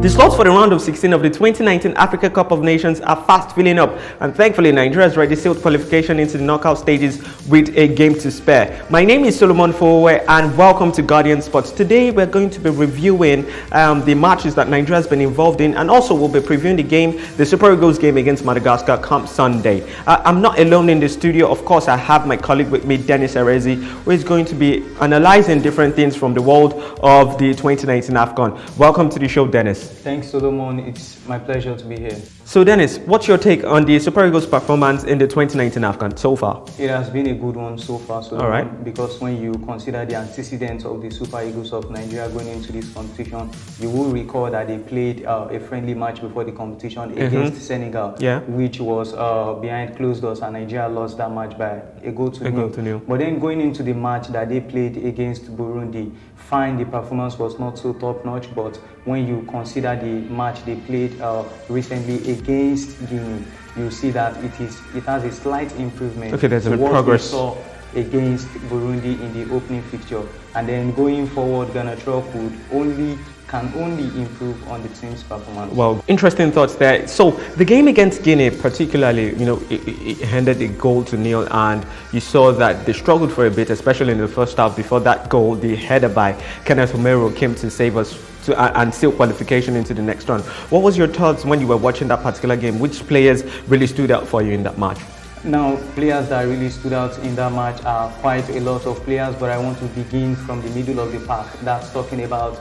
The slots for the round of 16 of the 2019 Africa Cup of Nations are fast filling up, and thankfully Nigeria has already sealed qualification into the knockout stages with a game to spare. My name is Solomon Fowe and welcome to Guardian Sports. Today we're going to be reviewing the matches that Nigeria has been involved in, and also we'll be previewing the game, the Super Eagles game against Madagascar come Sunday. I'm not alone in the studio. Of course, I have my colleague with me, Dennis Erezi, who is going to be analyzing different things from the world of the 2019 AFCON. Welcome to the show, Dennis. Thanks, Solomon. It's my pleasure to be here. So, Dennis, what's your take on the Super Eagles' performance in the 2019 AFCON so far? It has been a good one so far, Solomon. All right. Because when you consider the antecedents of the Super Eagles of Nigeria going into this competition, you will recall that they played a friendly match before the competition against Senegal, which was behind closed doors, and Nigeria lost that match by a goal to nil. But then going into the match that they played against Burundi, fine, the performance was not so top-notch, but when you consider the match they played recently against Guinea, you see that it has a slight improvement. Okay, there's a what progress. We saw against Burundi in the opening fixture, and then going forward, Ghana can only improve on the team's performance. Well, interesting thoughts there. So the game against Guinea, particularly, it ended 1-0, and you saw that they struggled for a bit, especially in the first half. Before that goal, the header by Kenneth Omero came to save us and seal qualification into the next round. What was your thoughts when you were watching that particular game? Which players really stood out for you in that match? Now, players that really stood out in that match are quite a lot of players, but I want to begin from the middle of the park. That's talking about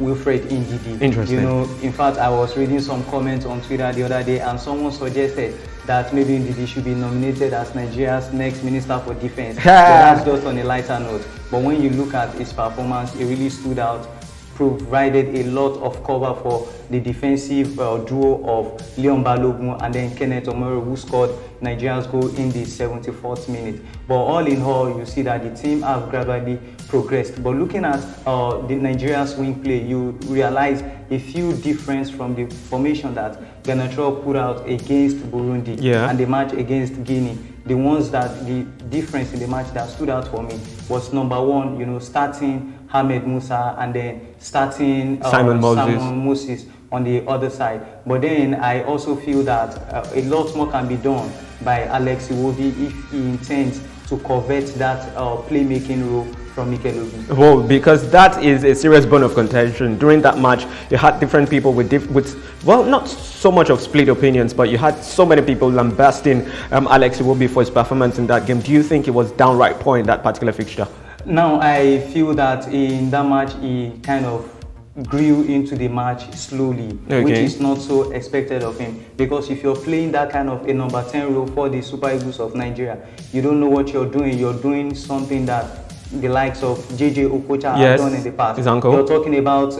Wilfred Ndidi. Interesting. In fact, I was reading some comments on Twitter the other day, and someone suggested that maybe Ndidi should be nominated as Nigeria's next Minister for Defense. So that's just on a lighter note. But when you look at his performance, it really stood out, provided a lot of cover for the defensive duo of Leon Balogun and then Kenneth Omero, who scored Nigeria's goal in the 74th minute. But all in all, you see that the team have gradually progressed. But looking at the Nigeria's wing play, you realize a few difference from the formation that Ghana put out against Burundi and the match against Guinea. The difference in the match that stood out for me was number one, starting Ahmed Musa and then starting Simon Moses on the other side. But then I also feel that a lot more can be done by Alex Iwobi if he intends to covet that playmaking role from Mikel Obi. Well, because that is a serious bone of contention. During that match, you had different people with not so much of split opinions, but you had so many people lambasting Alex Iwobi for his performance in that game. Do you think it was downright poor in that particular fixture? Now, I feel that in that match, he kind of grew into the match slowly, which is not so expected of him. Because if you're playing that kind of a number 10 role for the Super Eagles of Nigeria, you don't know what you're doing. You're doing something that the likes of JJ Okocha have done in the past. His uncle. You're talking about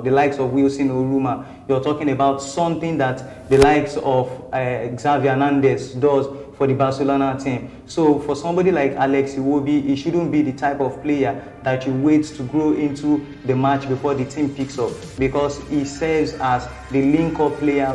the likes of Wilson Oruma. You're talking about something that the likes of Xavier Hernandez does for the Barcelona team. So for somebody like Alex Iwobi, he shouldn't be the type of player that you wait to grow into the match before the team picks up, because he serves as the link-up player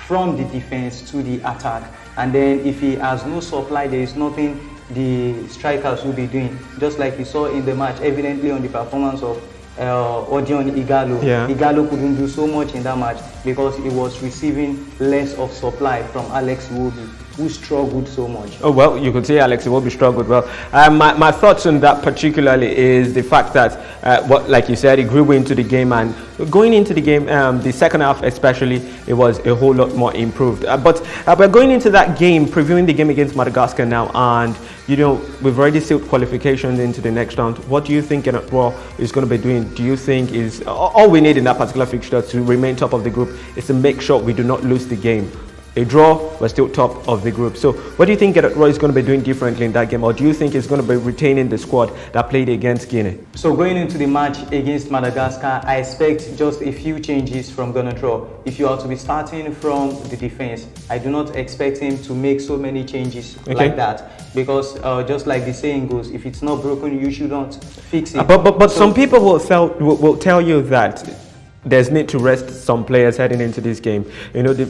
from the defense to the attack. And then if he has no supply, there is nothing the strikers will be doing. Just like you saw in the match, evidently on the performance of Odion Igalo. Igalo couldn't do so much in that match because he was receiving less of supply from Alex Iwobi, who struggled so much. Oh, well, you could say Alex Iwobi struggled. Well, my thoughts on that particularly is the fact that, like you said, he grew into the game, and going into the game, the second half especially, it was a whole lot more improved. But we're going into that game, previewing the game against Madagascar now, and we've already sealed qualifications into the next round. What do you think Ghana is going to be doing? Do you think is all we need in that particular fixture to remain top of the group is to make sure we do not lose the game? A draw, we're still top of the group. So what do you think Roy is going to be doing differently in that game, or do you think he's going to be retaining the squad that played against Guinea? So going into the match against Madagascar, I expect just a few changes from Ghana. If you are to be starting from the defense, I do not expect him to make so many changes like that, because just like the saying goes, if it's not broken, you should not fix it. But some people will tell you that there's need to rest some players heading into this game. You know, the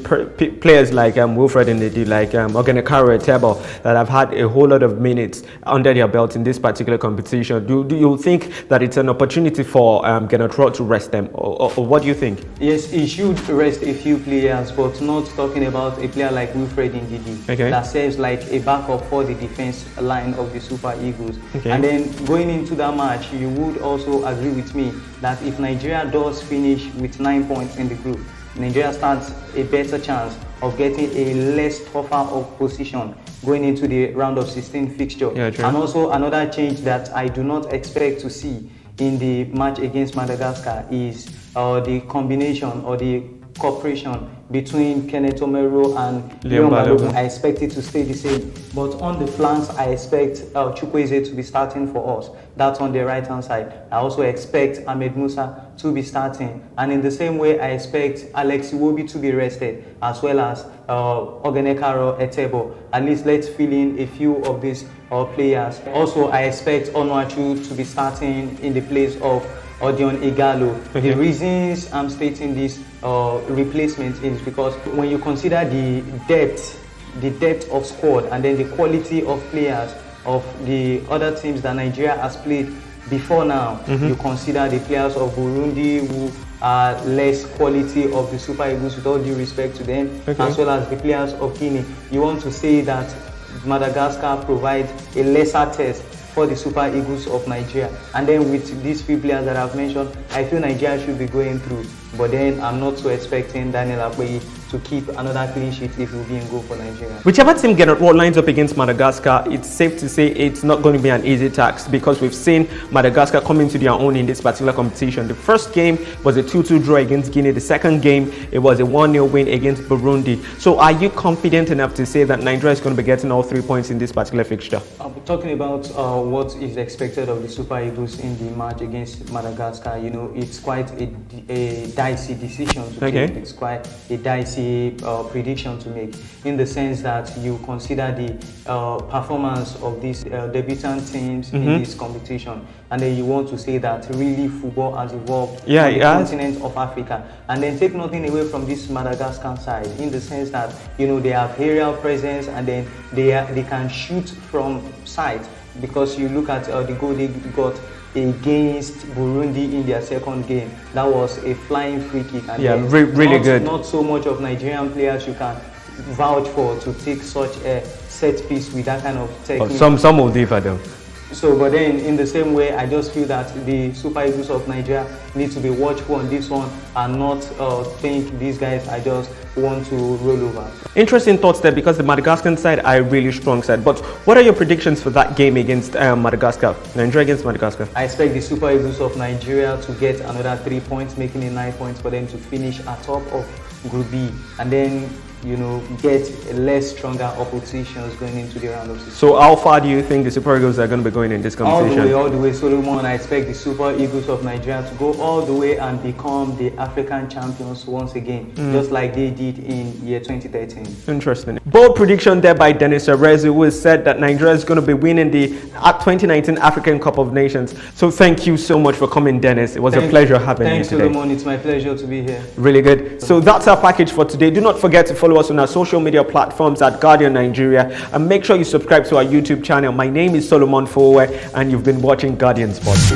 players like Wilfred and like Ogenekaro Etebo that have had a whole lot of minutes under their belt in this particular competition. Do you think that it's an opportunity for Genotro to rest them, or what do you think? Yes, he should rest a few players, but not talking about a player like Wilfred Ndidi that serves like a backup for the defense line of the Super Eagles. And then going into that match, you would also agree with me that if Nigeria does finish with 9 points in the group, Nigeria stands a better chance of getting a less tougher of position going into the round of 16 fixture. And also another change that I do not expect to see in the match against Madagascar is the combination or the cooperation between Kenneth Omero and Leon Balogun. I expect it to stay the same, but on the flanks I expect Chukwueze to be starting for us. That's on the right hand side. I also expect Ahmed Musa to be starting, and in the same way I expect Alex Iwobi to be rested, as well as Ogenekaro Etebo. At least let's fill in a few of these players. Also I expect Onuachu to be starting in the place of Odion Igalo. The reasons I'm stating this replacement is because when you consider the depth of squad and then the quality of players of the other teams that Nigeria has played before now, you consider the players of Burundi who are less quality of the Super Eagles, with all due respect to them, as well as the players of Guinea. You want to say that Madagascar provides a lesser test for the Super Eagles of Nigeria. And then with these few players that I've mentioned, I feel Nigeria should be going through. But then I'm not so expecting Daniel Akpeyi to keep another clean sheet if he will be in goal for Nigeria. Whichever team lines up against Madagascar, it's safe to say it's not going to be an easy task, because we've seen Madagascar come into their own in this particular competition. The first game was a 2-2 draw against Guinea. The second game, it was a 1-0 win against Burundi. So are you confident enough to say that Nigeria is going to be getting all 3 points in this particular fixture? Talking about what is expected of the Super Eagles in the match against Madagascar, you know, it's quite a dicey decision to take. It's quite a dicey prediction to make, in the sense that you consider the performance of these debutant teams in this competition, and then you want to say that really football has evolved on the continent of Africa, and then take nothing away from this Madagascar side, in the sense that, you know, they have aerial presence, and then they can shoot from sight, because you look at the goal they got against Burundi in their second game. That was a flying free kick, and really good. Not so much of Nigerian players you can vouch for to take such a set piece with that kind of technique. Some will differ though. So, but then in the same way, I just feel that the Super Eagles of Nigeria need to be watchful on this one, and not think these guys are just want to roll over. Interesting thoughts there, because the Madagascar side are a really strong side. But what are your predictions for that game against Madagascar? Nigeria against Madagascar? I expect the Super Eagles of Nigeria to get another 3 points, making it 9 points for them to finish atop of Group B, and then, you know, get less stronger oppositions going into the round of 16. So how far do you think the Super Eagles are going to be going in this competition? All the way, Solomon. I expect the Super Eagles of Nigeria to go all the way and become the African champions once again, just like they did in year 2013. Interesting. Bold prediction there by Dennis Erezi, who has said that Nigeria is going to be winning the 2019 African Cup of Nations. So thank you so much for coming, Dennis. It was a pleasure having you today. Thanks, Solomon. It's my pleasure to be here. Really good. So that's our package for today. Do not forget to follow us on our social media platforms at Guardian Nigeria, and make sure you subscribe to our YouTube channel. My name is Solomon Fowe, and you've been watching Guardian Sports.